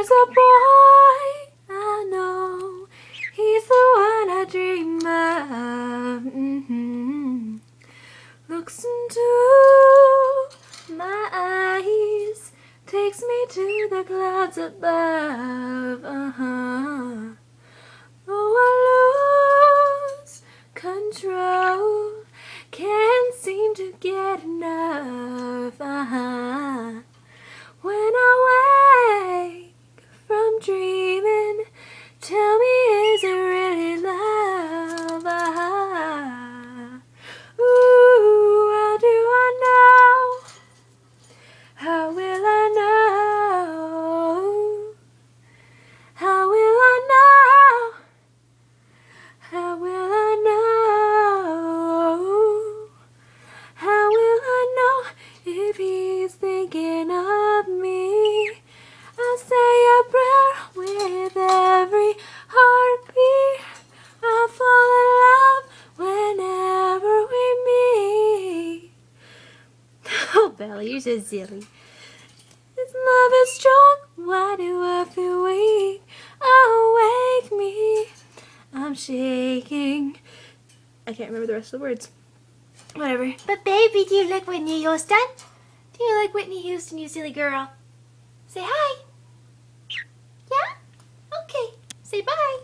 There's a boy I know, he's the one I dream of. Looks into my eyes, takes me to the clouds above. Oh, I lose control, can't seem to get enough. When I wake from dreaming, tell me, is it really love? Ooh, how do I know? How will I know? How will I know? How will I know? How will I know if he's thinking of me? I say a prayer with every heartbeat. I fall in love whenever we meet. Oh, Bella, you're so silly. This love is strong, why do I feel weak? Oh, wake me, I'm shaking. I can't remember the rest of the words. Whatever. But baby, do you like Whitney Houston? Do you like Whitney Houston, you silly girl? Say hi. Yeah? Okay. Say bye.